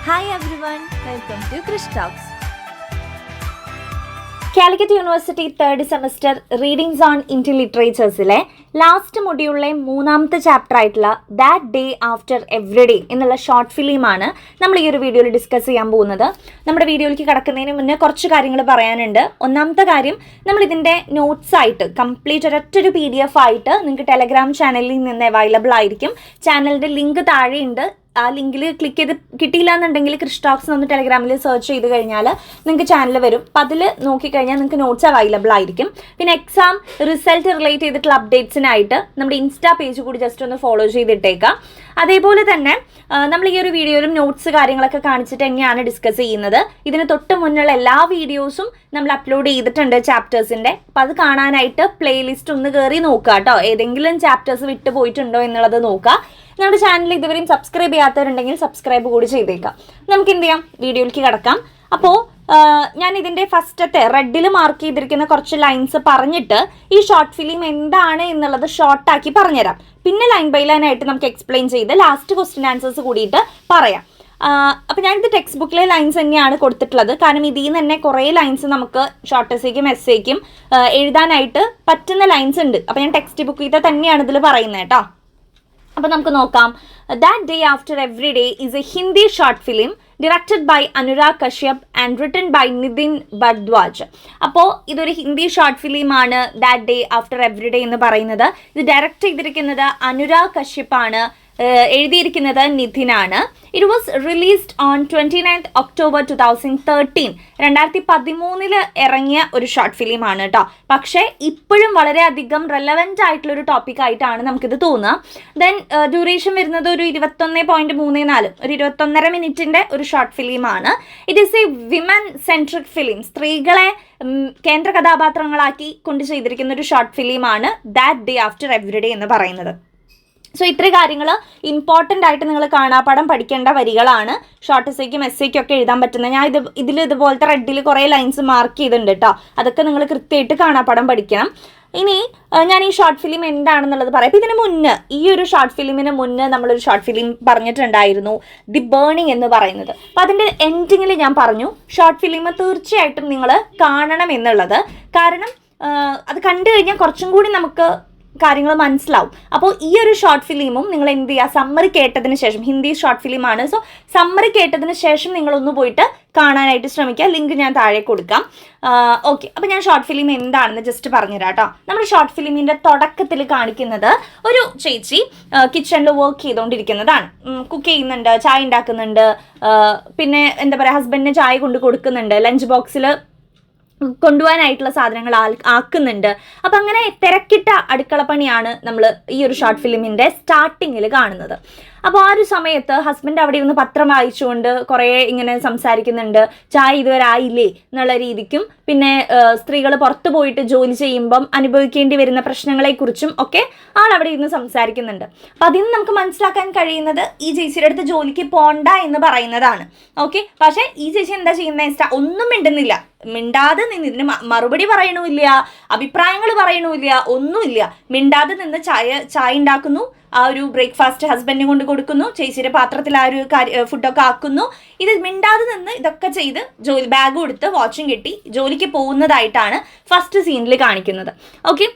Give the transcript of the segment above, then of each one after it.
Hi everyone, welcome to Krish Talks. Calicut University third semester Readings on Indian Literatures-ലെ last മൊഡ്യൂളിലെ മൂന്നാമത്തെ chapter ആയിട്ടുള്ള that day after every day എന്നുള്ള short ഫിലിമാണ് നമ്മൾ ഈ ഒരു വീഡിയോയിൽ ഡിസ്കസ് ചെയ്യാൻ പോകുന്നത്. നമ്മുടെ വീഡിയോയിലേക്ക് കടക്കുന്നതിന് മുന്നേ കുറച്ച് കാര്യങ്ങൾ പറയാനുണ്ട്. ഒന്നാമത്തെ കാര്യം, നമ്മൾ ഇതിൻ്റെ നോട്ട്സ് ആയിട്ട് കംപ്ലീറ്റ് ഒരൊറ്റൊരു PDF ആയിട്ട് നിങ്ങൾക്ക് ടെലഗ്രാം ചാനലിൽ നിന്ന് അവൈലബിൾ ആയിരിക്കും. ചാനലിൻ്റെ ലിങ്ക് താഴെയുണ്ട്. ആ ലിങ്കിൽ ക്ലിക്ക് ചെയ്ത് കിട്ടിയില്ല എന്നുണ്ടെങ്കിൽ ക്രിഷ് ടോക്സ് ഒന്ന് ടെലഗ്രാമിൽ സെർച്ച് ചെയ്ത് കഴിഞ്ഞാൽ നിങ്ങൾക്ക് ചാനൽ വരും. അപ്പം അതിൽ നോക്കിക്കഴിഞ്ഞാൽ നിങ്ങൾക്ക് നോട്ട്സ് അവൈലബിൾ ആയിരിക്കും. പിന്നെ എക്സാം റിസൾട്ട് റിലേറ്റ് ചെയ്തിട്ടുള്ള അപ്ഡേറ്റ്സിനായിട്ട് നമ്മുടെ ഇൻസ്റ്റാ പേജ് കൂടി ജസ്റ്റ് ഒന്ന് ഫോളോ ചെയ്തിട്ടേക്കാം. അതേപോലെ തന്നെ നമ്മൾ ഈ ഒരു വീഡിയോയിലും നോട്ട്സ് കാര്യങ്ങളൊക്കെ കാണിച്ചിട്ട് തന്നെയാണ് ഡിസ്കസ് ചെയ്യുന്നത്. ഇതിന് തൊട്ട് മുന്നുള്ള എല്ലാ വീഡിയോസും നമ്മൾ അപ്ലോഡ് ചെയ്തിട്ടുണ്ട് ചാപ്റ്റേഴ്സിൻ്റെ. അപ്പോൾ അത് കാണാനായിട്ട് പ്ലേലിസ്റ്റ് ഒന്ന് കയറി നോക്കുക കേട്ടോ. ഏതെങ്കിലും ചാപ്റ്റേഴ്സ് വിട്ടു പോയിട്ടുണ്ടോ എന്നുള്ളത് നോക്കുക. നമ്മുടെ ചാനൽ ഇതുവരെയും സബ്സ്ക്രൈബ് ചെയ്യാത്തവരുണ്ടെങ്കിൽ സബ്സ്ക്രൈബ് കൂടി ചെയ്തേക്കാം. നമുക്ക് എന്ത് ചെയ്യാം, വീഡിയോയിലേക്ക് കിടക്കാം. അപ്പോൾ ഞാൻ ഇതിൻ്റെ ഫസ്റ്റത്തെ റെഡിൽ മാർക്ക് ചെയ്തിരിക്കുന്ന കുറച്ച് ലൈൻസ് പറഞ്ഞിട്ട് ഈ ഷോർട്ട് ഫിലിം എന്താണ് എന്നുള്ളത് ഷോർട്ടാക്കി പറഞ്ഞുതരാം. പിന്നെ ലൈൻ ബൈ ലൈൻ ആയിട്ട് നമുക്ക് എക്സ്പ്ലെയിൻ ചെയ്ത് ലാസ്റ്റ് ക്വസ്റ്റ്യൻ ആൻസേഴ്സ് കൂടിയിട്ട് പറയാം. അപ്പോൾ ഞാനിത് ടെക്സ്റ്റ് ബുക്കിലെ ലൈൻസ് തന്നെയാണ് കൊടുത്തിട്ടുള്ളത്. കാരണം ഇതിൽ നിന്ന് തന്നെ കുറേ ലൈൻസ് നമുക്ക് ഷോർട്ട് എസ്സേക്കും എസ്സേക്കും എഴുതാനായിട്ട് പറ്റുന്ന ലൈൻസ് ഉണ്ട്. അപ്പോൾ ഞാൻ ടെക്സ്റ്റ് ബുക്കിൽ തന്നെയാണ് ഇതിൽ പറയുന്നത് കേട്ടോ. അപ്പോൾ നമുക്ക് നോക്കാം. That day after every day is A Hindi short film directed by Anurag Kashyap and written by Nitin Bhardwaj. അപ്പോൾ ഇതൊരു ഹിന്ദി ഷോർട്ട് ഫിലിമാണ് that day after every day എന്ന് പറയുന്നത്. ഇത് ഡയറക്റ്റ് ചെയ്തിരിക്കുന്നത് അനുരാഗ് കശ്യപ് ആണ്, എഴുതിയിരിക്കുന്നത് നിതിനാണ്. It was released on 29th October 2013. 2013 ഇറങ്ങിയ ഒരു ഷോർട്ട് ഫിലിമാണ് കേട്ടോ. പക്ഷേ ഇപ്പോഴും വളരെയധികം റെലവൻ്റ് ആയിട്ടുള്ളൊരു ടോപ്പിക് ആയിട്ടാണ് നമുക്കിത് തോന്നുക. ദെൻ ഡ്യൂറേഷൻ വരുന്നത് ഒരു 21.34, ഒരു 21.5 മിനിറ്റിൻ്റെ ഒരു ഷോർട്ട് ഫിലിമാണ്. It is a women centric film. സ്ത്രീകളെ കേന്ദ്ര കഥാപാത്രങ്ങളാക്കി കൊണ്ട് ചെയ്തിരിക്കുന്ന ഒരു ഷോർട്ട് ഫിലിമാണ് that day after every day എന്ന് പറയുന്നത്. സോ ഇത്രയും കാര്യങ്ങൾ ഇമ്പോർട്ടൻ്റ് ആയിട്ട് നിങ്ങൾ കാണാപ്പാഠം പഠിക്കേണ്ട വരികളാണ്. ഷോർട്ട് എസ്സേക്കും എസ്സേക്കും ഒക്കെ എഴുതാൻ പറ്റുന്നത്. ഞാൻ ഇതിൽ ഇതുപോലത്തെ റെഡിൽ കുറേ ലൈൻസ് മാർക്ക് ചെയ്തിട്ടുണ്ട് കേട്ടോ. അതൊക്കെ നിങ്ങൾ കൃത്യമായിട്ട് കാണാപ്പാഠം പഠിക്കണം. ഇനി ഞാൻ ഈ ഷോർട്ട് ഫിലിം എന്താണെന്നുള്ളത് പറയാം. അപ്പോൾ ഇതിന് മുന്നേ, ഈ ഒരു ഷോർട്ട് ഫിലിമിന് മുന്നേ നമ്മളൊരു ഷോർട്ട് ഫിലിം പറഞ്ഞിട്ടുണ്ടായിരുന്നു, ദി ബേണിംഗ് എന്ന് പറയുന്നത്. അപ്പോൾ അതിൻ്റെ എൻഡിങ്ങിൽ ഞാൻ പറഞ്ഞു ഷോർട്ട് ഫിലിം തീർച്ചയായിട്ടും നിങ്ങൾ കാണണം എന്നുള്ളത്. കാരണം അത് കണ്ടു കഴിഞ്ഞാൽ കുറച്ചും കൂടി നമുക്ക് കാര്യങ്ങൾ മനസ്സിലാവും. അപ്പോൾ ഈ ഒരു ഷോർട്ട് ഫിലിമും നിങ്ങൾ എന്ത് ചെയ്യുക, സമ്മറി കേട്ടതിന് ശേഷം, ഹിന്ദി ഷോർട്ട് ഫിലിമാണ്, സോ സമ്മറി കേട്ടതിന് ശേഷം നിങ്ങളൊന്ന് പോയിട്ട് കാണാനായിട്ട് ശ്രമിക്കുക. ലിങ്ക് ഞാൻ താഴെ കൊടുക്കാം. ഓക്കെ, അപ്പോൾ ഞാൻ ഷോർട്ട് ഫിലിം എന്താണെന്ന് ജസ്റ്റ് പറഞ്ഞുതരാം കേട്ടോ. നമ്മുടെ ഷോർട്ട് ഫിലിമിൻ്റെ തുടക്കത്തിൽ കാണിക്കുന്നത് ഒരു ചേച്ചി കിച്ചണിൽ വർക്ക് ചെയ്തുകൊണ്ടിരിക്കുന്നതാണ്. കുക്ക് ചെയ്യുന്നുണ്ട്, ചായ ഉണ്ടാക്കുന്നുണ്ട്, പിന്നെ എന്താ പറയുക, ഹസ്ബൻഡിന് ചായ കൊണ്ട് കൊടുക്കുന്നുണ്ട്, ലഞ്ച് ബോക്സിൽ കൊണ്ടുപോകാനായിട്ടുള്ള സാധനങ്ങൾ ആക്കുന്നുണ്ട്. അപ്പം അങ്ങനെ തിരക്കിട്ട അടുക്കളപ്പണിയാണ് നമ്മൾ ഈ ഒരു ഷോർട്ട് ഫിലിമിൻ്റെ സ്റ്റാർട്ടിങ്ങിൽ കാണുന്നത്. അപ്പോൾ ആ ഒരു സമയത്ത് ഹസ്ബൻഡ് അവിടെ ഇരുന്ന് പത്രം വായിച്ചുകൊണ്ട് കുറേ ഇങ്ങനെ സംസാരിക്കുന്നുണ്ട്. ചായ ഇതുവരെ ആയില്ലേ എന്നുള്ള രീതിക്കും, പിന്നെ സ്ത്രീകൾ പുറത്തു പോയിട്ട് ജോലി ചെയ്യുമ്പം അനുഭവിക്കേണ്ടി വരുന്ന പ്രശ്നങ്ങളെക്കുറിച്ചും ഒക്കെ ആളവിടെ ഇരുന്ന് സംസാരിക്കുന്നുണ്ട്. അപ്പം അതിൽ നിന്ന് നമുക്ക് മനസ്സിലാക്കാൻ കഴിയുന്നത് ഈ ചേച്ചിയുടെ അടുത്ത് ജോലിക്ക് പോണ്ട എന്ന് പറയുന്നതാണ്. ഓക്കെ, പക്ഷേ ഈ ചേച്ചി എന്താ ചെയ്യുന്നത്, ഒന്നും മിണ്ടുന്നില്ല, മിണ്ടാതെ നിന്ന് ഇതിന് മറുപടി പറയണമില്ല, അഭിപ്രായങ്ങൾ പറയണമില്ല, ഒന്നുമില്ല. മിണ്ടാതെ നിന്ന് ചായ ഉണ്ടാക്കുന്നു, ആ ഒരു ബ്രേക്ക്ഫാസ്റ്റ് ഹസ്ബൻഡിനെ കൊണ്ട് കൊടുക്കുന്നു, ചേച്ചിയുടെ പാത്രത്തിൽ ആ ഒരു ഫുഡൊക്കെ ആക്കുന്നു. ഇത് മിണ്ടാതെ നിന്ന് ഇതൊക്കെ ചെയ്ത് ജോലി ബാഗ് കൊടുത്ത് വാച്ചും കെട്ടി ജോലിക്ക് പോകുന്നതായിട്ടാണ് ഫസ്റ്റ് സീനിൽ കാണിക്കുന്നത്. ഓക്കെ,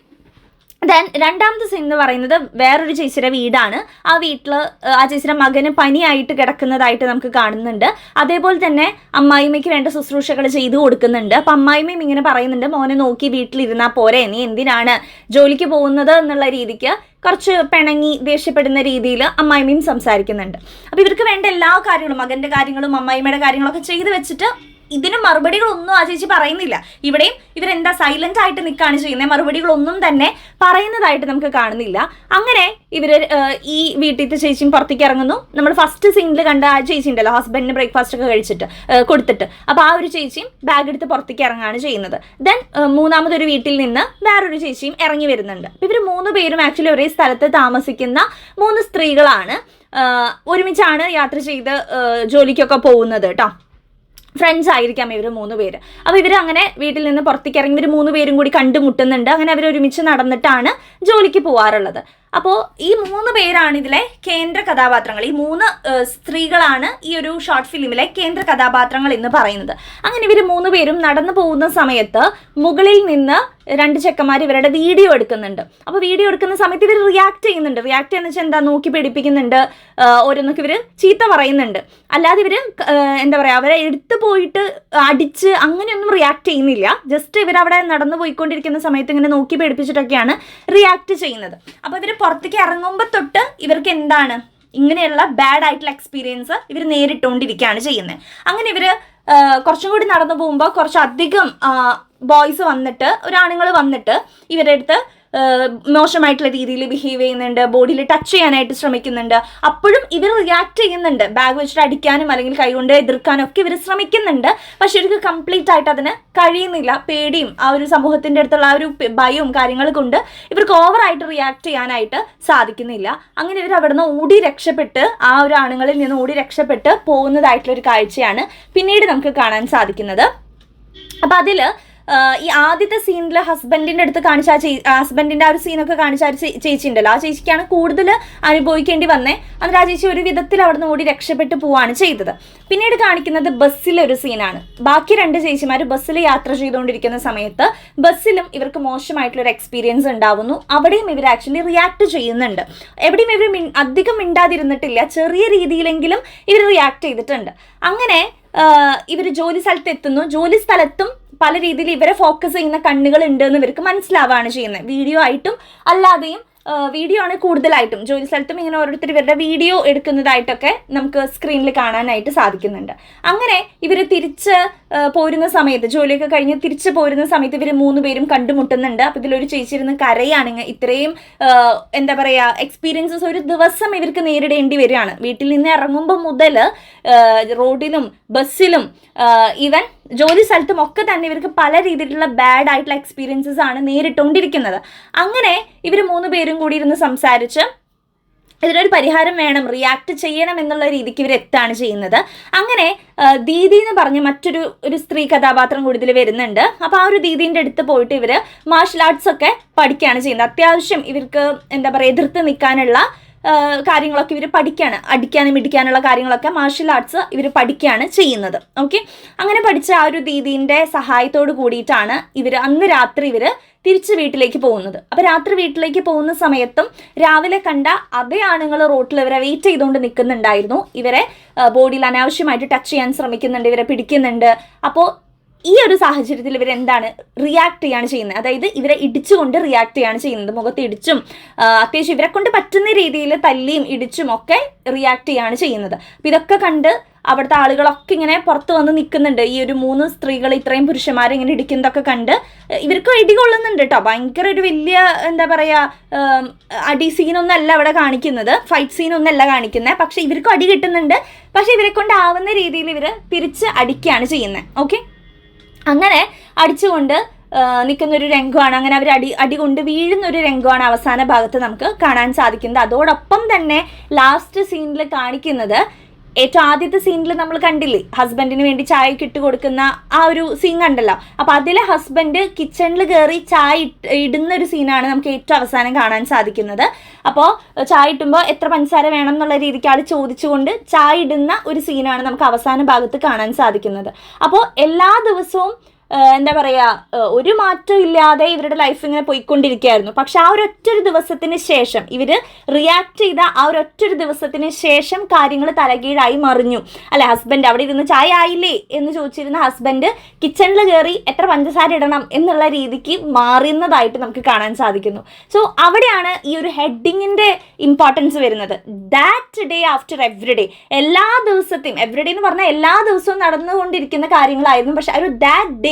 ദെൻ രണ്ടാമത്തെ സീൻ എന്ന് പറയുന്നത് വേറൊരു ചേച്ചിയുടെ വീടാണ്. ആ വീട്ടിൽ ആ ചേച്ചിയുടെ മകന് പനിയായിട്ട് കിടക്കുന്നതായിട്ട് നമുക്ക് കാണുന്നുണ്ട്. അതേപോലെ തന്നെ അമ്മായിമ്മയ്ക്ക് വേണ്ട ശുശ്രൂഷകൾ ചെയ്തു കൊടുക്കുന്നുണ്ട്. അപ്പം അമ്മായിമ്മയും ഇങ്ങനെ പറയുന്നുണ്ട്, മോനെ നോക്കി വീട്ടിലിരുന്നാൽ പോരെ, നീ എന്തിനാണ് ജോലിക്ക് പോകുന്നത് എന്നുള്ള രീതിക്ക് കുറച്ച് പിണങ്ങി ദേഷ്യപ്പെടുന്ന രീതിയിൽ അമ്മായിമ്മയും സംസാരിക്കുന്നുണ്ട്. അപ്പോൾ ഇവർക്ക് വേണ്ട എല്ലാ കാര്യങ്ങളും, മകൻ്റെ കാര്യങ്ങളും അമ്മായിമ്മയുടെ കാര്യങ്ങളൊക്കെ ചെയ്തു വെച്ചിട്ട് ഇതിന് മറുപടികളൊന്നും ആ ചേച്ചി പറയുന്നില്ല. ഇവിടെയും ഇവരെന്താ സൈലന്റ് ആയിട്ട് നിൽക്കുകയാണ് ചെയ്യുന്നത്, മറുപടികളൊന്നും തന്നെ പറയുന്നതായിട്ട് നമുക്ക് കാണുന്നില്ല. അങ്ങനെ ഇവർ ഈ വീട്ടിലത്തെ ചേച്ചിയും പുറത്തേക്ക് ഇറങ്ങുന്നു. നമ്മൾ ഫസ്റ്റ് സീനിൽ കണ്ട ആ ചേച്ചി ഉണ്ടല്ലോ, ഹസ്ബൻഡിന് ബ്രേക്ക്ഫാസ്റ്റ് ഒക്കെ കഴിച്ചിട്ട് കൊടുത്തിട്ട്, അപ്പോൾ ആ ഒരു ചേച്ചിയും ബാഗ് എടുത്ത് പുറത്തേക്ക് ഇറങ്ങുകയാണ് ചെയ്യുന്നത്. ദെൻ മൂന്നാമതൊരു വീട്ടിൽ നിന്ന് വേറൊരു ചേച്ചിയും ഇറങ്ങി വരുന്നുണ്ട്. അപ്പോൾ ഇവർ 3 പേരും ആക്ച്വലി ഒരേ സ്ഥലത്ത് താമസിക്കുന്ന 3 സ്ത്രീകളാണ്. ഒരുമിച്ചാണ് യാത്ര ചെയ്ത് ജോലിക്കൊക്കെ പോകുന്നത് കേട്ടോ. ഫ്രണ്ട്സ് ആയിരിക്കാം ഇവർ 3 പേര്. അപ്പോൾ ഇവർ അങ്ങനെ വീട്ടിൽ നിന്ന് പുറത്തേക്ക് ഇറങ്ങി ഇവർ 3 പേരും കൂടി കണ്ടുമുട്ടുന്നുണ്ട്. അങ്ങനെ അവർ ഒരുമിച്ച് നടന്നിട്ടാണ് ജോലിക്ക് പോകാറുള്ളത്. അപ്പോൾ ഈ 3 പേരാണ് ഇതിലെ കേന്ദ്ര കഥാപാത്രങ്ങൾ. ഈ 3 സ്ത്രീകളാണ് ഈ ഒരു ഷോർട്ട് ഫിലിമിലെ കേന്ദ്ര കഥാപാത്രങ്ങൾ എന്ന് പറയുന്നത്. അങ്ങനെ ഇവർ 3 പേരും നടന്നു പോകുന്ന സമയത്ത് മുകളിൽ നിന്ന് 2 ചെക്കന്മാർ ഇവരുടെ വീഡിയോ എടുക്കുന്നുണ്ട്. അപ്പോൾ വീഡിയോ എടുക്കുന്ന സമയത്ത് ഇവർ റിയാക്ട് ചെയ്യുന്നുണ്ട്. റിയാക്ട് ചെയ്യുന്ന വെച്ചാൽ എന്താ, നോക്കി പേടിപ്പിക്കുന്നുണ്ട്, ഓരോന്നൊക്കെ ഇവർ ചീത്ത പറയുന്നുണ്ട്. അല്ലാതെ ഇവർ എന്താ പറയുക, അവരെ എടുത്തു പോയിട്ട് അടിച്ച് അങ്ങനെയൊന്നും റിയാക്ട് ചെയ്യുന്നില്ല. ജസ്റ്റ് ഇവരവിടെ നടന്നു പോയിക്കൊണ്ടിരിക്കുന്ന സമയത്ത് ഇങ്ങനെ നോക്കി പേടിപ്പിച്ചിട്ടൊക്കെയാണ് റിയാക്ട് ചെയ്യുന്നത്. അപ്പോൾ ഇവർ പുറത്തേക്ക് ഇറങ്ങുമ്പോൾ തൊട്ട് ഇവർക്ക് എന്താണ്, ഇങ്ങനെയുള്ള ബാഡ് ആയിട്ടുള്ള എക്സ്പീരിയൻസ് ഇവർ നേരിട്ടുകൊണ്ടിരിക്കുകയാണ് ചെയ്യുന്നത്. അങ്ങനെ ഇവർ കുറച്ചും കൂടി നടന്നു പോകുമ്പോൾ കുറച്ചധികം ബോയ്സ് വന്നിട്ട്, ഒരാണുങ്ങൾ വന്നിട്ട് ഇവരുടെ അടുത്ത് മോശമായിട്ടുള്ള രീതിയിൽ ബിഹേവ് ചെയ്യുന്നുണ്ട്, ബോഡിയിൽ ടച്ച് ചെയ്യാനായിട്ട് ശ്രമിക്കുന്നുണ്ട്. അപ്പോഴും ഇവർ റിയാക്ട് ചെയ്യുന്നുണ്ട്, ബാഗ് വെച്ചിട്ട് അടിക്കാനും അല്ലെങ്കിൽ കൈകൊണ്ട് എതിർക്കാനും ഒക്കെ ഇവർ ശ്രമിക്കുന്നുണ്ട്. പക്ഷെ ഇവർക്ക് കംപ്ലീറ്റ് ആയിട്ട് അതിന് കഴിയുന്നില്ല. പേടിയും ആ ഒരു സമൂഹത്തിൻ്റെ അടുത്തുള്ള ആ ഒരു ഭയവും കാര്യങ്ങൾ കൊണ്ട് ഇവർക്ക് ഓവറായിട്ട് റിയാക്ട് ചെയ്യാനായിട്ട് സാധിക്കുന്നില്ല. അങ്ങനെ ഇവർ അവിടുന്ന് ഓടി രക്ഷപ്പെട്ട്, ആ ഒരു ആണുങ്ങളിൽ നിന്ന് ഓടി രക്ഷപ്പെട്ട് പോകുന്നതായിട്ടുള്ളൊരു കാഴ്ചയാണ് പിന്നീട് നമുക്ക് കാണാൻ സാധിക്കുന്നത്. അപ്പം അതിൽ ഈ ആദ്യത്തെ സീനിൽ ഹസ്ബൻഡിൻ്റെ അടുത്ത് കാണിച്ച ഹസ്ബൻഡിൻ്റെ ആ ഒരു സീനൊക്കെ കാണിച്ച ആ ഒരു ചേച്ചി ഉണ്ടല്ലോ, ആ ചേച്ചിക്കാണ് കൂടുതൽ അനുഭവിക്കേണ്ടി വന്നേ. എന്നിട്ട് ആ ചേച്ചി ഒരു വിധത്തിൽ അവിടെ നിന്ന് ഓടി രക്ഷപ്പെട്ട് പോവുകയാണ് ചെയ്തത്. പിന്നീട് കാണിക്കുന്നത് ബസ്സിലൊരു സീനാണ്. ബാക്കി 2 ചേച്ചിമാർ ബസ്സിൽ യാത്ര ചെയ്തുകൊണ്ടിരിക്കുന്ന സമയത്ത് ബസ്സിലും ഇവർക്ക് മോശമായിട്ടുള്ളൊരു എക്സ്പീരിയൻസ് ഉണ്ടാവുന്നു. അവിടെയും ഇവർ ആക്ച്വലി റിയാക്ട് ചെയ്യുന്നുണ്ട്. എവിടെയും ഇവർ അധികം മിണ്ടാതിരുന്നിട്ടില്ല, ചെറിയ രീതിയിലെങ്കിലും ഇവർ റിയാക്ട് ചെയ്തിട്ടുണ്ട്. അങ്ങനെ ഇവർ ജോലി സ്ഥലത്ത് എത്തുന്നു. ജോലി സ്ഥലത്തും പല രീതിയിൽ ഇവരെ ഫോക്കസ് ചെയ്യുന്ന കണ്ണുകൾ ഉണ്ട് എന്ന് ഇവർക്ക് മനസ്സിലാവുകയാണ് ചെയ്യുന്നത്. വീഡിയോ ആയിട്ടും അല്ലാതെയും. വീഡിയോ ആണ് കൂടുതലായിട്ടും. ജോലി സ്ഥലത്തും ഇങ്ങനെ ഓരോരുത്തർ ഇവരുടെ വീഡിയോ എടുക്കുന്നതായിട്ടൊക്കെ നമുക്ക് സ്ക്രീനിൽ കാണാനായിട്ട് സാധിക്കുന്നുണ്ട്. അങ്ങനെ ഇവർ തിരിച്ച് പോരുന്ന സമയത്ത്, ജോലിയൊക്കെ കഴിഞ്ഞ് തിരിച്ച് പോരുന്ന സമയത്ത് ഇവർ 3 പേരും കണ്ടുമുട്ടുന്നുണ്ട്. അപ്പോൾ ഇതിലൊരു ചേച്ചി ഇരുന്ന് കരയാണെങ്കിൽ ഇത്രയും എന്താ പറയുക എക്സ്പീരിയൻസസ് ഒരു ദിവസം ഇവർക്ക് നേരിടേണ്ടി വരികയാണ്. വീട്ടിൽ നിന്ന് ഇറങ്ങുമ്പോൾ മുതൽ റോഡിലും ബസ്സിലും ഈവൻ ജോലി സ്ഥലത്തും ഒക്കെ തന്നെ ഇവർക്ക് പല രീതിയിലുള്ള ബാഡ് ആയിട്ടുള്ള എക്സ്പീരിയൻസസ് ആണ് നേരിട്ടുകൊണ്ടിരിക്കുന്നത്. അങ്ങനെ ഇവർ 3 പേരും കൂടി ഇരുന്ന് സംസാരിച്ച് ഇതിനൊരു പരിഹാരം വേണം, റിയാക്ട് ചെയ്യണം എന്നുള്ള രീതിക്ക് ഇവർ എത്താണ് ചെയ്യുന്നത്. അങ്ങനെ ദീദി എന്ന് പറഞ്ഞ മറ്റൊരു സ്ത്രീ കഥാപാത്രം കൂടി ഇതിൽ വരുന്നുണ്ട്. അപ്പോൾ ആ ഒരു ദീദീൻ്റെ അടുത്ത് പോയിട്ട് ഇവർ മാർഷൽ ആർട്സ് ഒക്കെ പഠിക്കുകയാണ് ചെയ്യുന്നത്. അത്യാവശ്യം ഇവർക്ക് എന്താ പറയുക എതിർത്ത് നിൽക്കാനുള്ള കാര്യങ്ങളൊക്കെ ഇവർ പഠിക്കുകയാണ്. അടിക്കാനും ഇടിക്കാനുള്ള കാര്യങ്ങളൊക്കെ മാർഷൽ ആർട്സ് ഇവർ പഠിക്കുകയാണ് ചെയ്യുന്നത്. ഓക്കെ, അങ്ങനെ പഠിച്ച ആ ഒരു ദീദീൻ്റെ സഹായത്തോട് കൂടിയിട്ടാണ് ഇവർ അന്ന് രാത്രി ഇവർ തിരിച്ച് വീട്ടിലേക്ക് പോകുന്നത്. അപ്പോൾ രാത്രി വീട്ടിലേക്ക് പോകുന്ന സമയത്തും രാവിലെ കണ്ട അതേ ആണുങ്ങൾ റോട്ടിൽ ഇവരെ വെയിറ്റ് ചെയ്തുകൊണ്ട് നിൽക്കുന്നുണ്ടായിരുന്നു. ഇവരെ ബോഡിയിൽ അനാവശ്യമായിട്ട് ടച്ച് ചെയ്യാൻ ശ്രമിക്കുന്നുണ്ട്, ഇവരെ പിടിക്കുന്നുണ്ട്. അപ്പോൾ ഈ ഒരു സാഹചര്യത്തിൽ ഇവർ എന്താണ് റിയാക്ട് ചെയ്യാണ് ചെയ്യുന്നത്, അതായത് ഇവരെ ഇടിച്ചുകൊണ്ട് റിയാക്ട് ചെയ്യാണ് ചെയ്യുന്നത്. മുഖത്ത് ഇടിച്ചും അത്യാവശ്യം ഇവരെ കൊണ്ട് പറ്റുന്ന രീതിയിൽ തല്ലിയും ഇടിച്ചും ഒക്കെ റിയാക്ട് ചെയ്യാണ് ചെയ്യുന്നത്. അപ്പോൾ ഇതൊക്കെ കണ്ട് അവിടുത്തെ ആളുകളൊക്കെ ഇങ്ങനെ പുറത്ത് വന്ന് നിൽക്കുന്നുണ്ട്. ഈ ഒരു 3 സ്ത്രീകൾ ഇത്രയും പുരുഷന്മാരെ ഇങ്ങനെ ഇടിക്കുന്നതൊക്കെ കണ്ട് ഇവർക്ക് ഇടികൊള്ളുന്നുണ്ട് കേട്ടോ. ഭയങ്കര ഒരു വലിയ എന്താ പറയുക അടി സീനൊന്നും അല്ല ഇവിടെ കാണിക്കുന്നത്, ഫൈറ്റ് സീനൊന്നും അല്ല കാണിക്കുന്നത്. പക്ഷെ ഇവർക്കും അടി കിട്ടുന്നുണ്ട്. പക്ഷെ ഇവരെ കൊണ്ടാവുന്ന രീതിയിൽ ഇവർ തിരിച്ച് അടിക്കുകയാണ് ചെയ്യുന്നത്. ഓക്കെ, അങ്ങനെ അടിച്ചുകൊണ്ട് നിൽക്കുന്നൊരു രംഗമാണ്. അങ്ങനെ അവർ അടി കൊണ്ട് വീഴുന്നൊരു രംഗമാണ് അവസാന ഭാഗത്ത് നമുക്ക് കാണാൻ സാധിക്കുന്നത്. അതോടൊപ്പം തന്നെ ലാസ്റ്റ് സീനിൽ കാണിക്കുന്നത്, ഏറ്റവും ആദ്യത്തെ സീനിൽ നമ്മൾ കണ്ടില്ലേ ഹസ്ബൻഡിന് വേണ്ടി ചായ ഇട്ട് കൊടുക്കുന്ന ആ ഒരു സീൻ കണ്ടല്ലോ. അപ്പോൾ അതിലെ ഹസ്ബൻഡ് കിച്ചണിൽ കയറി ചായ ഇടുന്ന ഒരു സീനാണ് നമുക്ക് ഏറ്റവും അവസാനം കാണാൻ സാധിക്കുന്നത്. അപ്പോൾ ചായ ഇട്ടുമ്പോൾ എത്ര പഞ്ചസാര വേണം എന്നുള്ള രീതിക്ക് ആൾ ചോദിച്ചുകൊണ്ട് ചായ ഇടുന്ന ഒരു സീനാണ് നമുക്ക് അവസാന ഭാഗത്ത് കാണാൻ സാധിക്കുന്നത്. അപ്പോൾ എല്ലാ ദിവസവും എന്താ പറയുക ഒരു മാറ്റം ഇല്ലാതെ ഇവരുടെ ലൈഫ് ഇങ്ങനെ പോയിക്കൊണ്ടിരിക്കുകയായിരുന്നു. പക്ഷെ ആ ഒരൊറ്റൊരു ദിവസത്തിന് ശേഷം ഇവർ റിയാക്ട് ചെയ്ത ആ ഒരൊറ്റൊരു ദിവസത്തിന് ശേഷം കാര്യങ്ങൾ തലകീഴായി മറിഞ്ഞു. അല്ലെ, ഹസ്ബൻഡ് അവിടെ ഇരുന്ന് ചായ ആയില്ലേ എന്ന് ചോദിച്ചിരുന്ന ഹസ്ബൻഡ് കിച്ചണിൽ കയറി എത്ര പഞ്ചസാര ഇടണം എന്നുള്ള രീതിക്ക് മാറുന്നതായിട്ട് നമുക്ക് കാണാൻ സാധിക്കുന്നു. സോ അവിടെയാണ് ഈ ഒരു ഹെഡിങ്ങിൻ്റെ ഇമ്പോർട്ടൻസ് വരുന്നത്. That day after every day, എല്ലാ ദിവസത്തെയും, എവറി ഡേ എന്ന് പറഞ്ഞാൽ എല്ലാ ദിവസവും നടന്നുകൊണ്ടിരിക്കുന്ന കാര്യങ്ങളായിരുന്നു. പക്ഷെ ഒരു ദാറ്റ് ഡേ,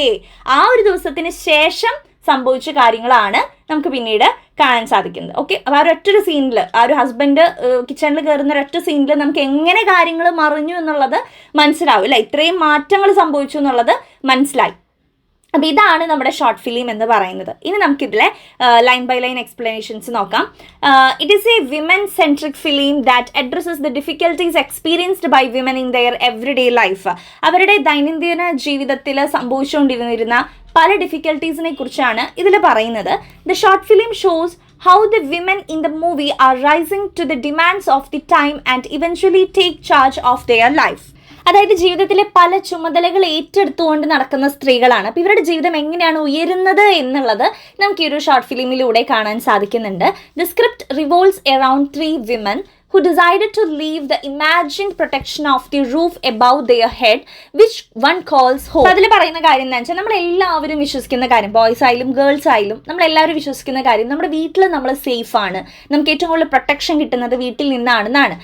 ആ ഒരു ദിവസത്തിന് ശേഷം സംഭവിച്ച കാര്യങ്ങളാണ് നമുക്ക് പിന്നീട് കാണാൻ സാധിക്കുന്നത്. ഓക്കെ, അപ്പോൾ ആ ഒരൊറ്റൊരു സീനിൽ, ആ ഒരു ഹസ്ബൻഡ് കിച്ചണിൽ കയറുന്ന ഒരൊറ്റ സീനിൽ നമുക്ക് എങ്ങനെ കാര്യങ്ങൾ മറിഞ്ഞു എന്നുള്ളത് മനസ്സിലാവും. അല്ലേ, ഇത്രയും മാറ്റങ്ങൾ സംഭവിച്ചു എന്നുള്ളത് മനസ്സിലായി. അപ്പോൾ ഇതാണ് നമ്മുടെ ഷോർട്ട് ഫിലിം എന്ന് പറയുന്നത്. ഇനി നമുക്കിതിലെ ലൈൻ ബൈ ലൈൻ എക്സ്പ്ലനേഷൻസ് നോക്കാം. It is a women centric film that addresses the difficulties experienced by women in their every day life. അവരുടെ ദൈനംദിന ജീവിതത്തിൽ സംഭവിച്ചുകൊണ്ടിരുന്ന പല ഡിഫിക്കൽട്ടീസിനെ കുറിച്ചാണ് ഇതിൽ പറയുന്നത്. The short film shows how the women in the movie are rising to the demands of the time and eventually take charge of their life. അതായത് ജീവിതത്തിലെ പല ചുമതലകൾ ഏറ്റെടുത്തുകൊണ്ട് നടക്കുന്ന സ്ത്രീകളാണ്. അപ്പോൾ ഇവരുടെ ജീവിതം എങ്ങനെയാണ് ഉയരുന്നത് എന്നുള്ളത് നമുക്ക് ഈ ഒരു ഷോർട്ട് ഫിലിമിലൂടെ കാണാൻ സാധിക്കുന്നുണ്ട്. The script revolves around 3 women who decided to leave the imagined protection of the roof above their head, which one calls home. അതിൽ പറയുന്ന കാര്യം എന്താ വെച്ചാൽ നമ്മളെല്ലാവരും വിശ്വസിക്കുന്ന കാര്യം, ബോയ്സ് ആയാലും ഗേൾസ് ആയാലും നമ്മളെല്ലാവരും വിശ്വസിക്കുന്ന കാര്യം, നമ്മുടെ വീട്ടിൽ നമ്മൾ സേഫ് ആണ്, നമുക്ക് ഏറ്റവും കൂടുതൽ പ്രൊട്ടക്ഷൻ കിട്ടുന്നത് വീട്ടിൽ നിന്നാണെന്നാണ്.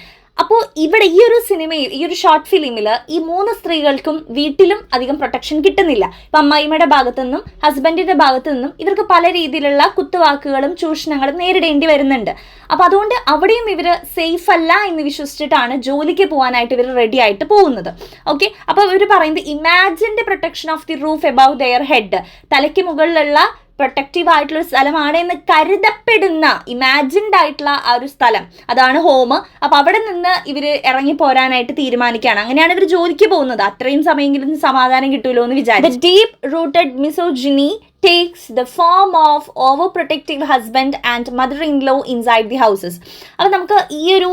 അപ്പോൾ ഇവിടെ ഈ ഒരു സിനിമയിൽ, ഈ ഒരു ഷോർട്ട് ഫിലിമിൽ ഈ 3 സ്ത്രീകൾക്കും വീട്ടിലും അധികം പ്രൊട്ടക്ഷൻ കിട്ടുന്നില്ല. ഇപ്പം അമ്മായിമ്മയുടെ ഭാഗത്തു നിന്നും ഹസ്ബൻഡിന്റെ ഭാഗത്തു നിന്നും ഇവർക്ക് പല രീതിയിലുള്ള കുത്തുവാക്കുകളും ചൂഷണങ്ങളും നേരിടേണ്ടി വരുന്നുണ്ട്. അപ്പം അതുകൊണ്ട് അവിടെയും ഇവർ സേഫ് അല്ല എന്ന് വിശ്വസിച്ചിട്ടാണ് ജോലിക്ക് പോകാനായിട്ട് ഇവർ റെഡി ആയിട്ട് പോകുന്നത്. ഓക്കെ, അപ്പോൾ ഇവർ പറയുന്നത് imagined protection of the roof above their head, തലയ്ക്ക് മുകളിലുള്ള പ്രൊട്ടക്റ്റീവ് ആയിട്ടുള്ള ഒരു സ്ഥലമാണ് എന്ന് കരുതപ്പെടുന്ന ഇമാജിൻഡ് ആയിട്ടുള്ള ആ ഒരു സ്ഥലം, അതാണ് ഹോം. അപ്പൊ അവിടെ നിന്ന് ഇവർ ഇറങ്ങി പോരാനായിട്ട് തീരുമാനിക്കുകയാണ്. അങ്ങനെയാണ് ഇവർ ജോലിക്ക് പോകുന്നത്. അത്രയും സമയമെങ്കിലും സമാധാനം കിട്ടുമല്ലോ എന്ന് വിചാരിച്ചു. Deep rooted മിസോജിനി takes the form of overprotective husband and mother-in-law inside the houses. അപ്പോൾ നമുക്ക് ഈ ഒരു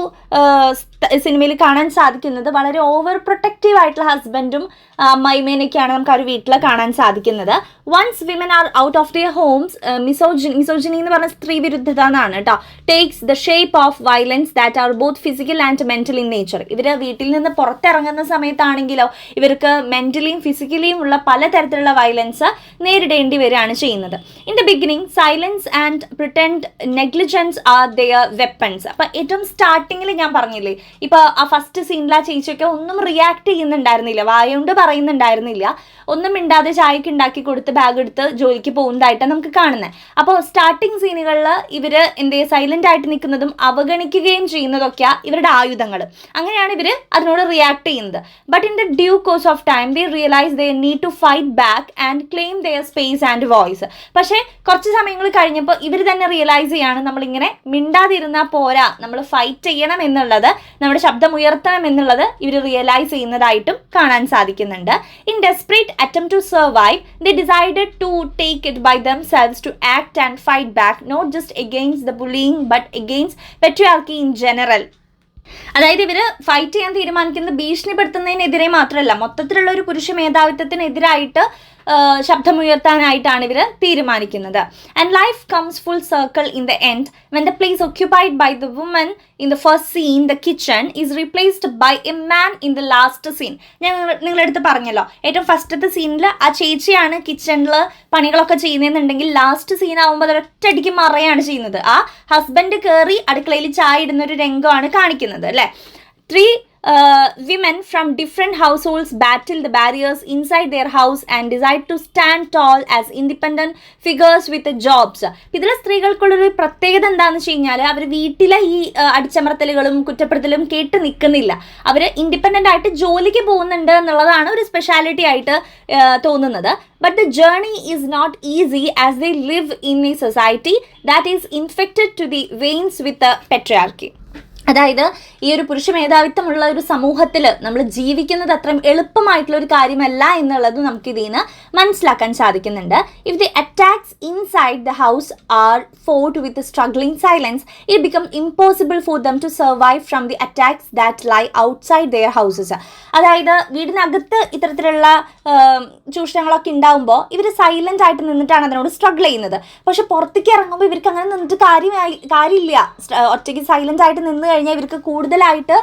സിനിമയിൽ കാണാൻ സാധിക്കുന്നത് വളരെ ഓവർ പ്രൊട്ടക്റ്റീവ് ആയിട്ടുള്ള ഹസ്ബൻഡും അമ്മായിമേനൊക്കെയാണ് നമുക്ക് ആ ഒരു വീട്ടിൽ കാണാൻ സാധിക്കുന്നത്. Once women are out of their homes, misogyny എന്ന് പറഞ്ഞ സ്ത്രീ വിരുദ്ധത എന്നാണ് കേട്ടോ, takes the shape of violence that are both physical and mental in nature. ഇവർ വീട്ടിൽ നിന്ന് പുറത്തിറങ്ങുന്ന സമയത്താണെങ്കിലോ ഇവർക്ക് മെന്റലിയും ഫിസിക്കലിയും ഉള്ള പലതരത്തിലുള്ള വയലൻസ് നേരിടേണ്ടി വരികയാണ് ചെയ്യുന്നത്. In the beginning silence and pretend negligence are their weapons. അപ്പം ഏറ്റവും സ്റ്റാർട്ടിങ്ങിൽ ഞാൻ പറഞ്ഞില്ലേ, ഇപ്പൊ ആ ഫസ്റ്റ് സീനിൽ ആ ചേച്ചിയൊക്കെ ഒന്നും റിയാക്ട് ചെയ്യുന്നുണ്ടായിരുന്നില്ല, വായുകൊണ്ട് പറയുന്നുണ്ടായിരുന്നില്ല, ഒന്നും മിണ്ടാതെ ചായക്ക് ഉണ്ടാക്കി കൊടുത്ത് ബാഗ് എടുത്ത് ജോലിക്ക് പോകുന്നതായിട്ടാണ് നമുക്ക് കാണുന്നത്. അപ്പോൾ സ്റ്റാർട്ടിങ് സീനുകളിൽ ഇവര് സൈലന്റ് ആയിട്ട് നിൽക്കുന്നതും അവഗണിക്കുകയും ചെയ്യുന്നതൊക്കെ ഇവരുടെ ആയുധങ്ങൾ. അങ്ങനെയാണ് ഇവർ അതിനോട് റിയാക്ട് ചെയ്യുന്നത്. But in the due course of time they realise they need to fight back and claim their space and voice. പക്ഷേ കുറച്ച് സമയങ്ങൾ കഴിഞ്ഞപ്പോൾ ഇവർ തന്നെ റിയലൈസ് ചെയ്യാണ്, നമ്മളിങ്ങനെ മിണ്ടാതിരുന്നാൽ പോരാ, നമ്മൾ ഫൈറ്റ് ചെയ്യണം എന്നുള്ളത്, നമ്മുടെ ശബ്ദം ഉയർത്തണം എന്നുള്ളത് ഇവർ റിയലൈസ് ചെയ്യുന്നതായിട്ടും കാണാൻ സാധിക്കുന്നുണ്ട്. In desperate attempt to survive, they decided to take it by themselves to act and fight back, not just against the bullying but against patriarchy in general. അതായത് ഇവർ ഫൈറ്റ് ചെയ്യാൻ തീരുമാനിക്കുന്നത് ഭീഷണിപ്പെടുത്തുന്നതിനെതിരെ മാത്രമല്ല, മൊത്തത്തിലുള്ള ഒരു പുരുഷ മേധാവിത്വത്തിനെതിരായിട്ട് ശബ്ദമുയർത്താനായിട്ടാണ് ഇവർ തീരുമാനിക്കുന്നത്. And life comes full circle in the end when the place occupied by the woman in the first scene, the kitchen is replaced by a man in the last scene. ഞാൻ നിങ്ങളടുത്ത് പറഞ്ഞല്ലോ, ഏറ്റവും ഫസ്റ്റത്തെ സീനിൽ ആ ചേച്ചിയാണ് കിച്ചണിൽ പണികളൊക്കെ ചെയ്യുന്നതെന്നുണ്ടെങ്കിൽ ലാസ്റ്റ് സീൻ ആകുമ്പോൾ അത് ഒറ്റയടിക്ക് മറയാണ് ചെയ്യുന്നത്. ആ ഹസ്ബൻഡ് കയറി അടുക്കളയിൽ ചായ ഇടുന്ന ഒരു രംഗമാണ് കാണിക്കുന്നത് അല്ലേ. 3 women from different households battle the barriers inside their house and decide to stand tall as independent figures with jobs. ഇതിലെ സ്ത്രീകൾക്കുള്ളൊരു പ്രത്യേകത എന്താണെന്ന് വെച്ച് കഴിഞ്ഞാൽ അവർ വീട്ടിലെ ഈ അടിച്ചമർത്തലുകളും കുറ്റപ്പെടുത്തലും കേട്ട് നിൽക്കുന്നില്ല, അവർ ഇൻഡിപെൻഡൻ്റ് ആയിട്ട് ജോലിക്ക് പോകുന്നുണ്ട് എന്നുള്ളതാണ് ഒരു സ്പെഷ്യാലിറ്റി ആയിട്ട് തോന്നുന്നത്. But the journey is not easy as they live in a society that is infected to the veins with the patriarchy. അതായത് ഈ ഒരു പുരുഷ മേധാവിത്വമുള്ള ഒരു സമൂഹത്തിൽ നമ്മൾ ജീവിക്കുന്നത് അത്രയും എളുപ്പമായിട്ടുള്ള ഒരു കാര്യമല്ല എന്നുള്ളത് നമുക്ക് ഇതിൽ നിന്ന് മനസ്സിലാക്കാൻ സാധിക്കുന്നുണ്ട്. If the attacks inside the house are fought with struggling silence, it become impossible for them to survive from the attacks that lie outside their houses. അതായത് വീടിനകത്ത് ഇത്തരത്തിലുള്ള ചൂഷണങ്ങളൊക്കെ ഉണ്ടാകുമ്പോൾ ഇവർ സൈലന്റ് ആയിട്ട് നിന്നിട്ടാണ് അതിനോട് സ്ട്രഗിൾ ചെയ്യുന്നത്. പക്ഷെ പുറത്തേക്ക് ഇറങ്ങുമ്പോൾ ഇവർക്ക് അങ്ങനെ നിന്നിട്ട് കാര്യമില്ല. ഒറ്റയ്ക്ക് സൈലന്റ് ആയിട്ട് നിന്ന് കഴിഞ്ഞാൽ ഇവർക്ക് കൂടുതലായിട്ട്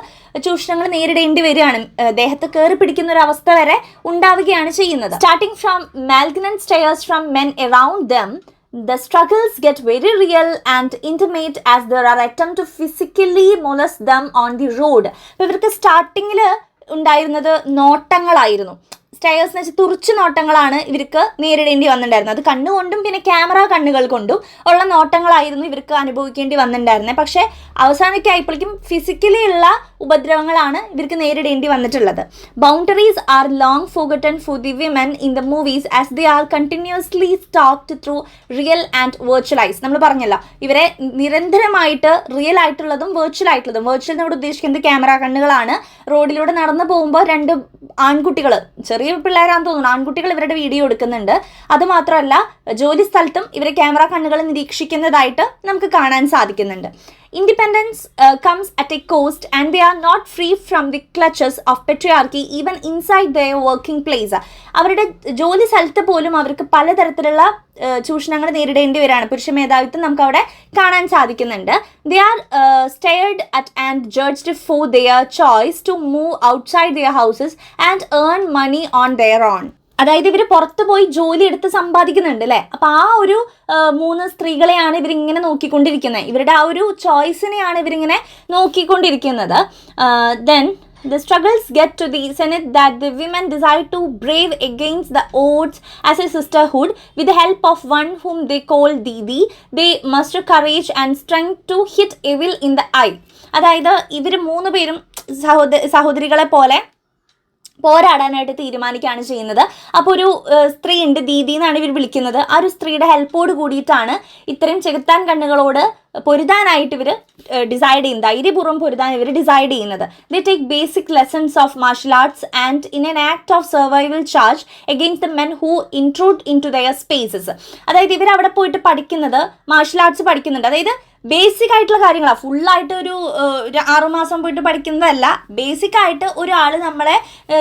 ചൂഷണങ്ങൾ നേരിടേണ്ടി വരികയാണ്, ദേഹത്ത് കയറി പിടിക്കുന്ന ഒരു അവസ്ഥ വരെ ഉണ്ടാവുകയാണ് ചെയ്യുന്നത്. Starting from malignant stares from men around them, the struggles get very real and intimate as there are attempts to physically molest them on the road. അപ്പോൾ ഇവർക്ക് സ്റ്റാർട്ടിങ്ങിൽ ഉണ്ടായിരുന്നത് നോട്ടങ്ങളായിരുന്നു. സ്റ്റെയർസ് എന്ന് വെച്ചാൽ തുറിച്ചു നോട്ടങ്ങളാണ് ഇവർക്ക് നേരിടേണ്ടി വന്നിട്ടുണ്ടായിരുന്നത്. അത് കണ്ണുകൊണ്ടും പിന്നെ ക്യാമറ കണ്ണുകൾ കൊണ്ടും ഉള്ള നോട്ടങ്ങളായിരുന്നു ഇവർക്ക് അനുഭവിക്കേണ്ടി വന്നിട്ടുണ്ടായിരുന്നത്. പക്ഷേ അവസാനമൊക്കെ ആയപ്പോഴേക്കും ഫിസിക്കലി ഉള്ള ഉപദ്രവങ്ങളാണ് ഇവർക്ക് നേരിടേണ്ടി വന്നിട്ടുള്ളത്. Boundaries are long forgotten for the women in the movies as they are continuously stalked through real and virtual lives. നമ്മൾ പറഞ്ഞല്ലോ, ഇവരെ നിരന്തരമായിട്ട് റിയൽ ആയിട്ടുള്ളതും വെർച്വൽ ആയിട്ടുള്ളതും. വെർച്വൽ എന്നോട് ഉദ്ദേശിക്കുന്നത് ക്യാമറ കണ്ണുകളാണ്. റോഡിലൂടെ നടന്നു പോകുമ്പോൾ 2 ആൺകുട്ടികൾ, ചെറിയ ചെറിയ പിള്ളേരാന്ന് തോന്നുന്നു, ആൺകുട്ടികൾ ഇവരുടെ വീഡിയോ എടുക്കുന്നുണ്ട്. അതുമാത്രമല്ല ജോലി സ്ഥലത്തും ഇവരെ ക്യാമറ കണ്ണുകൾ നിരീക്ഷിക്കുന്നതായിട്ട് നമുക്ക് കാണാൻ സാധിക്കുന്നുണ്ട്. Independence comes at a cost, and they are not free from the clutches of patriarchy even inside their working place. അവരുടെ ജോലി സ്ഥലത്ത് പോലും അവർക്ക് പലതരത്തിലുള്ള ചൂഷണങ്ങൾ നേരിടേണ്ടി വരികയാണ്. പുരുഷ മേധാവിത്വം നമുക്ക് അവിടെ കാണാൻ സാധിക്കുന്നുണ്ട്. They are stared at and judged for their choice to move outside their houses and earn money on their own. അതായത് ഇവർ പുറത്ത് പോയി ജോലി എടുത്ത് സമ്പാദിക്കുന്നുണ്ട് അല്ലേ. അപ്പം ആ ഒരു 3 സ്ത്രീകളെയാണ് ഇവരിങ്ങനെ നോക്കിക്കൊണ്ടിരിക്കുന്നത്. ഇവരുടെ ആ ഒരു ചോയ്സിനെയാണ് ഇവരിങ്ങനെ നോക്കിക്കൊണ്ടിരിക്കുന്നത്. Then the struggles get to the Senate that the women decide to brave against the odds as a sisterhood with the help of one whom they call Didi. They muster courage and strength to hit evil in the eye. അതായത് ഇവർ 3 പേരും സഹോദരികളെ പോലെ പോരാടാനായിട്ട് തീരുമാനിക്കുകയാണ് ചെയ്യുന്നത്. അപ്പോൾ ഒരു സ്ത്രീ ഉണ്ട്, ദീദി എന്നാണ് ഇവർ വിളിക്കുന്നത്. ആ ഒരു സ്ത്രീയുടെ ഹെൽപ്പോട് കൂടിയിട്ടാണ് ഇത്രയും ചെകുത്താൻ കണ്ണുകളോട് പൊരുതാനായിട്ട് ഇവർ ഡിസൈഡ് ചെയ്യുന്നത്, ധൈര്യപൂർവ്വം പൊരുതാൻ ഇവർ ഡിസൈഡ് ചെയ്യുന്നത്. They take basic lessons of martial arts and in an act of survival charge against the men who intrude into their spaces. അതായത് ഇവർ അവിടെ പോയിട്ട് പഠിക്കുന്നത് മാർഷൽ ആർട്സ് പഠിക്കുന്നുണ്ട്. അതായത് ബേസിക് ആയിട്ടുള്ള കാര്യങ്ങളാണ്, ഫുള്ളായിട്ട് ഒരു 6 മാസം പോയിട്ട് പഠിക്കുന്നതല്ല. ബേസിക് ആയിട്ട് ഒരാൾ നമ്മളെ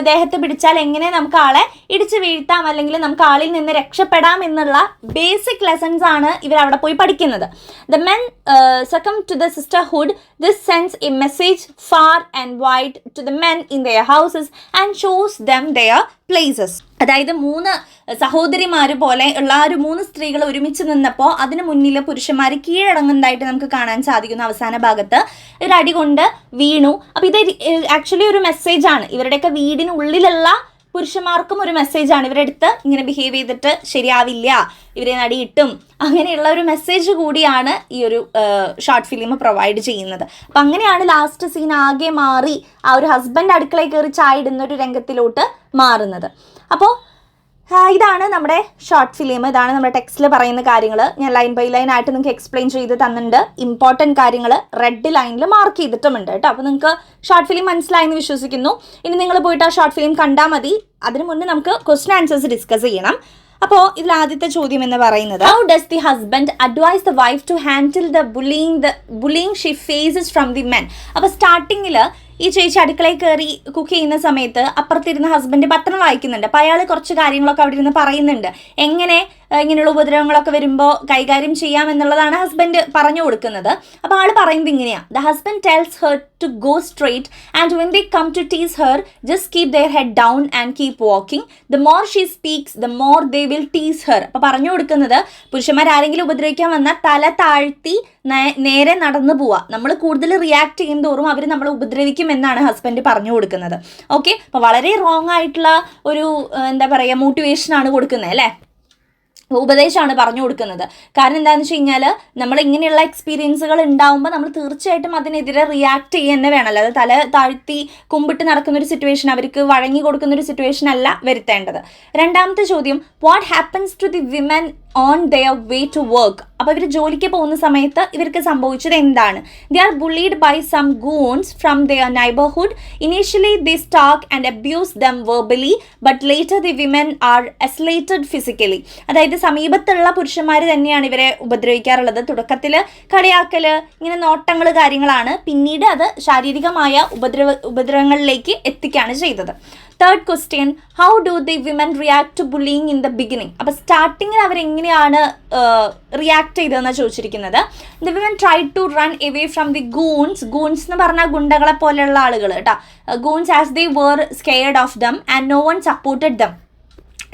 ദേഹത്ത് പിടിച്ചാൽ എങ്ങനെ നമുക്ക് ആളെ ഇടിച്ച് വീഴ്ത്താം, അല്ലെങ്കിൽ നമുക്ക് ആളിൽ നിന്ന് രക്ഷപ്പെടാം എന്നുള്ള ബേസിക് ലെസൺസ് ആണ് ഇവർ അവിടെ പോയി പഠിക്കുന്നത്. The men succumb to the sisterhood. This sends a message far and wide to the men in their houses and shows them their places. അതായത് 3 സഹോദരിമാർ പോലെ ഉള്ള ഒരു 3 സ്ത്രീകൾ ഒരുമിച്ച് നിന്നപ്പോൾ അതിന് മുന്നിൽ പുരുഷന്മാർ കീഴടങ്ങുന്നതായിട്ട് നമുക്ക് കാണാൻ സാധിക്കുന്നു. അവസാന ഭാഗത്ത് ഒരു അടി കൊണ്ട് വീണു. അപ്പോൾ ഇത് ആക്ച്വലി ഒരു മെസ്സേജാണ്. ഇവരുടെയൊക്കെ വീടിനുള്ളിലുള്ള പുരുഷന്മാർക്കും ഒരു മെസ്സേജാണ്. ഇവരുടെ അടുത്ത് ഇങ്ങനെ ബിഹേവ് ചെയ്തിട്ട് ശരിയാവില്ല, ഇവരെ നടിയിട്ടും, അങ്ങനെയുള്ള ഒരു മെസ്സേജ് കൂടിയാണ് ഈ ഒരു ഷോർട്ട് ഫിലിം പ്രൊവൈഡ് ചെയ്യുന്നത്. അപ്പം അങ്ങനെയാണ് ലാസ്റ്റ് സീൻ ആകെ മാറി ആ ഒരു ഹസ്ബൻഡ് അടുക്കളയിൽ കയറി ചായ ഇടുന്ന ഒരു രംഗത്തിലോട്ട് മാറുന്നത്. അപ്പോൾ ഇതാണ് നമ്മുടെ ഷോർട്ട് ഫിലിം, ഇതാണ് നമ്മുടെ ടെക്സ്റ്റിൽ പറയുന്ന കാര്യങ്ങൾ. ഞാൻ ലൈൻ ബൈ ലൈൻ ആയിട്ട് നിങ്ങൾക്ക് എക്സ്പ്ലെയിൻ ചെയ്ത് തന്നിട്ടുണ്ട്. ഇമ്പോർട്ടൻറ്റ് കാര്യങ്ങൾ റെഡ് ലൈനിൽ മാർക്ക് ചെയ്തിട്ടുമുണ്ട് കേട്ടോ. അപ്പോൾ നിങ്ങൾക്ക് ഷോർട്ട് ഫിലിം മനസ്സിലായെന്ന് വിശ്വസിക്കുന്നു. ഇനി നിങ്ങൾ പോയിട്ട് ആ ഷോർട്ട് ഫിലിം കണ്ടാൽ മതി. അതിന് മുന്നേ നമുക്ക് ക്വസ്റ്റ്യൻ ആൻസേഴ്സ് ഡിസ്കസ് ചെയ്യണം. അപ്പോൾ ഇതിൽ ആദ്യത്തെ ചോദ്യം എന്ന് പറയുന്നത്, how does the husband advise the wife to handle the bullying she faces from the men. അപ്പോൾ സ്റ്റാർട്ടിങ്ങിൽ ഈ ചേച്ചി അടുക്കളയിൽ കയറി കുക്ക് ചെയ്യുന്ന സമയത്ത് അപ്പുറത്തിരുന്ന ഹസ്ബൻഡ് പത്രം വായിക്കുന്നുണ്ട്. അപ്പോൾ അയാൾ കുറച്ച് കാര്യങ്ങളൊക്കെ അവിടെ ഇരുന്ന് പറയുന്നുണ്ട്, എങ്ങനെ ഇങ്ങനെയുള്ള ഉപദ്രവങ്ങളൊക്കെ വരുമ്പോൾ കൈകാര്യം ചെയ്യാമെന്നുള്ളതാണ് ഹസ്ബൻഡ് പറഞ്ഞു കൊടുക്കുന്നത്. അപ്പോൾ ആൾ പറയുന്നത് ഇങ്ങനെയാണ്, the husband tells her to go straight and when they come to tease her just keep their head down and keep walking. The more she speaks the more they will tease her. അപ്പോൾ പറഞ്ഞു കൊടുക്കുന്നത് പുരുഷന്മാർ ആരെങ്കിലും ഉപദ്രവിക്കാൻ വന്നാൽ തല താഴ്ത്തി നേരെ നടന്നു പോവുക. നമ്മൾ കൂടുതൽ റിയാക്ട് ചെയ്യും തോറും അവർ നമ്മളെ ഉപദ്രവിക്കും എന്നാണ് ഹസ്ബൻഡ് പറഞ്ഞു കൊടുക്കുന്നത്. ഓക്കെ, അപ്പോൾ വളരെ റോങ് ആയിട്ടുള്ള ഒരു എന്താ പറയുക മോട്ടിവേഷനാണ് കൊടുക്കുന്നത് അല്ലേ, ഉപദേശമാണ് പറഞ്ഞു കൊടുക്കുന്നത്. കാരണം എന്താണെന്ന് വെച്ച് കഴിഞ്ഞാൽ നമ്മൾ ഇങ്ങനെയുള്ള എക്സ്പീരിയൻസുകൾ ഉണ്ടാകുമ്പോൾ നമ്മൾ തീർച്ചയായിട്ടും അതിനെതിരെ റിയാക്ട് ചെയ്യുക തന്നെ വേണമല്ലോ. അത് തല താഴ്ത്തി കുമ്പിട്ട് നടക്കുന്നൊരു സിറ്റുവേഷൻ, അവർക്ക് വഴങ്ങി കൊടുക്കുന്നൊരു സിറ്റുവേഷൻ അല്ല വരുത്തേണ്ടത്. രണ്ടാമത്തെ ചോദ്യം, what happens to the women on their way to work. അപ്പോൾ ഇവർ ജോലിക്ക് പോകുന്ന സമയത്ത് ഇവർക്ക് സംഭവിച്ചത് എന്താണ്? They are bullied by some goons from their neighbourhood. Initially they stalk and abuse them verbally but later the women are isolated physically. അതായത് സമീപത്തുള്ള പുരുഷന്മാർ തന്നെയാണ് ഇവരെ ഉപദ്രവിക്കാറുള്ളത്. തുടക്കത്തിൽ കളിയാക്കൽ, ഇങ്ങനെ നോട്ടങ്ങൾ, കാര്യങ്ങളാണ്. പിന്നീട് അത് ശാരീരികമായ ഉപദ്രവങ്ങളിലേക്ക് എത്തിക്കുകയാണ് ചെയ്തത്. Third question, how do the women react to bullying in the beginning. അപ്പോൾ സ്റ്റാർട്ടിങ്ങിൽ അവരെങ്ങനെയാണ് റിയാക്ട് ചെയ്തതെന്ന് ചോദിച്ചിരിക്കുന്നത്. The women try to run away from the goons. Goons എന്ന് പറഞ്ഞാൽ ഗുണ്ടകളെ പോലെയുള്ള ആളുകൾ കേട്ടോ. Goons as they were scared of them and no one supported them.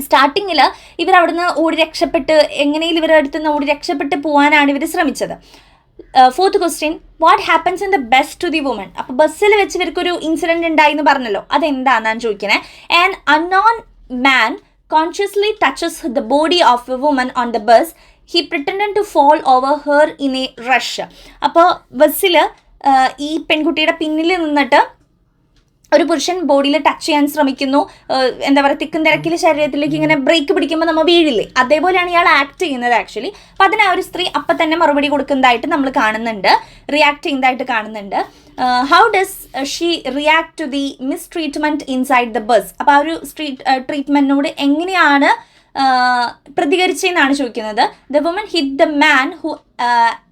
സ്റ്റാർട്ടിങ്ങിൽ ഇവർ അവിടുന്ന് ഓടി രക്ഷപ്പെട്ട്, എങ്ങനെയും ഇവരുടെ അടുത്ത് നിന്ന് ഓടി രക്ഷപ്പെട്ട് പോകാനാണ് ഇവർ ശ്രമിച്ചത്. Fourth question, what happens in the bus to the woman. അപ്പോൾ ബസ്സിൽ വെച്ച് ഇവർക്കൊരു ഇൻസിഡൻറ്റ് ഉണ്ടായി എന്ന് പറഞ്ഞല്ലോ, അതെന്താണെന്നാണ് ചോദിക്കണേ. An unknown man consciously touches the body of a woman on the bus. He pretended to fall over her in a rush. അപ്പോൾ ബസ്സിൽ ഈ പെൺകുട്ടിയുടെ പിന്നിൽ നിന്നിട്ട് ഒരു പുരുഷൻ ബോഡിയിൽ ടച്ച് ചെയ്യാൻ ശ്രമിക്കുന്നു, എന്താ പറയുക, തിക്കും തിരക്കിൽ ശരീരത്തിലേക്ക് ഇങ്ങനെ ബ്രേക്ക് പിടിക്കുമ്പോൾ നമ്മൾ വീഴില്ലേ, അതേപോലെയാണ് ഇയാൾ ആക്ട് ചെയ്യുന്നത് ആക്ച്വലി. അപ്പം അതിന് ആ ഒരു സ്ത്രീ അപ്പം തന്നെ മറുപടി കൊടുക്കുന്നതായിട്ട് നമ്മൾ കാണുന്നുണ്ട്, റിയാക്ട് ചെയ്യുന്നതായിട്ട് കാണുന്നുണ്ട്. How does she react to the mistreatment inside the bus. അപ്പോൾ ആ ഒരു ട്രീറ്റ്മെൻറ്റിനോട് എങ്ങനെയാണ് പ്രതികരിച്ചെന്നാണ് ചോദിക്കുന്നത്. The woman hit the man who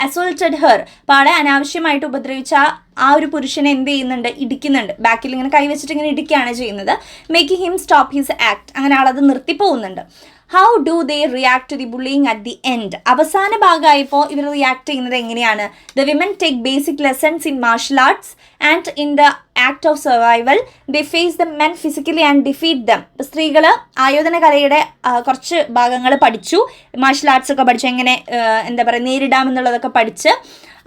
assaulted her. അപ്പോൾ ആളെ അനാവശ്യമായിട്ട് ഉപദ്രവിച്ച ആ ഒരു പുരുഷനെ എന്ത് ചെയ്യുന്നുണ്ട്, ഇടിക്കുന്നുണ്ട്, ബാക്കിൽ ഇങ്ങനെ കൈവച്ചിട്ട് ഇങ്ങനെ ഇടിക്കുകയാണ് ചെയ്യുന്നത്. Making him stop his act. അങ്ങനെ ആളത് നിർത്തിപ്പോകുന്നുണ്ട്. How do they react to the bullying at the end. അവസാന ഭാഗമായപ്പോൾ ഇവർ റിയാക്ട് ചെയ്യുന്നത് എങ്ങനെയാണ്? The women take basic lessons in martial arts and in the act of survival. They face the men physically and defeat them. സ്ത്രീകൾ ആയോധന കലയുടെ കുറച്ച് ഭാഗങ്ങൾ പഠിച്ചു, മാർഷൽ ആർട്സ് ഒക്കെ പഠിച്ചു, എങ്ങനെ എന്താ പറയുക നേരിടാമെന്നുള്ളതൊക്കെ പഠിച്ച്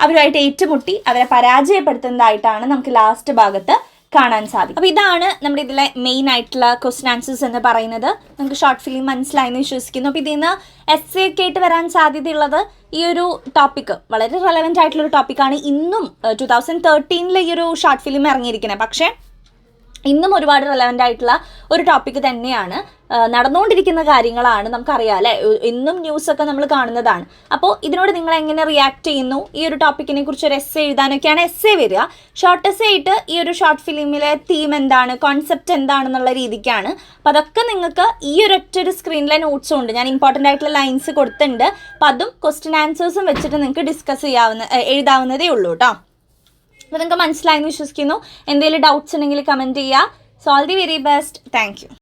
അവരുമായിട്ട് ഏറ്റുമുട്ടി അവരെ പരാജയപ്പെടുത്തുന്നതായിട്ടാണ് നമുക്ക് ലാസ്റ്റ് ഭാഗത്ത് കാണാൻ സാധിക്കും. അപ്പോൾ ഇതാണ് നമ്മുടെ ഇതിലെ മെയിൻ ആയിട്ടുള്ള ക്വസ്റ്റ്യൻ ആൻസേഴ്സ് എന്ന് പറയുന്നത്. നമുക്ക് ഷോർട്ട് ഫിലിം മനസ്സിലായെന്ന് വിശ്വസിക്കുന്നു. അപ്പോൾ ഇതിൽ നിന്ന് എസ്സേ ഒക്കെ ആയിട്ട് വരാൻ സാധ്യതയുള്ളത് ഈ ഒരു ടോപ്പിക്ക് വളരെ റെലവെൻ്റ് ആയിട്ടുള്ളൊരു ടോപ്പിക്കാണ്. ഇന്നും 2013 ഈ ഒരു ഷോർട്ട് ഫിലിം ഇറങ്ങിയിരിക്കുന്നത്. പക്ഷേ ഇന്നും ഒരുപാട് റെലവെൻ്റ് ആയിട്ടുള്ള ഒരു ടോപ്പിക്ക് തന്നെയാണ്, നടന്നുകൊണ്ടിരിക്കുന്ന കാര്യങ്ങളാണ്, നമുക്കറിയാം അല്ലേ, ഇന്നും ന്യൂസൊക്കെ നമ്മൾ കാണുന്നതാണ്. അപ്പോൾ ഇതിനോട് നിങ്ങൾ എങ്ങനെ റിയാക്ട് ചെയ്യുന്നു, ഈ ഒരു ടോപ്പിക്കിനെ കുറിച്ച് ഒരു എസ്സേ എഴുതാനൊക്കെയാണ് എസ്സേ വരിക. ഷോർട്ട് എസ്സേ ആയിട്ട് ഈ ഒരു ഷോർട്ട് ഫിലിമിലെ തീം എന്താണ്, കോൺസെപ്റ്റ് എന്താണെന്നുള്ള രീതിക്കാണ്. അപ്പോൾ അതൊക്കെ നിങ്ങൾക്ക് ഈ ഒരൊറ്റൊരു സ്ക്രീനിലെ നോട്ട്സും ഉണ്ട്, ഞാൻ ഇമ്പോർട്ടൻ്റ് ആയിട്ടുള്ള ലൈൻസ് കൊടുത്തിട്ടുണ്ട്. അപ്പോൾ അതും ക്വസ്റ്റ്യൻ ആൻസേഴ്സും വെച്ചിട്ട് നിങ്ങൾക്ക് ഡിസ്കസ് എഴുതാവുന്നതേ ഉള്ളൂ കേട്ടോ. അപ്പോൾ നിങ്ങൾക്ക് മനസ്സിലായെന്ന് വിശ്വസിക്കുന്നു. എന്തെങ്കിലും ഡൗട്ട്സ് ഉണ്ടെങ്കിൽ കമൻറ്റ് ചെയ്യുക. So all the very best. Thank you.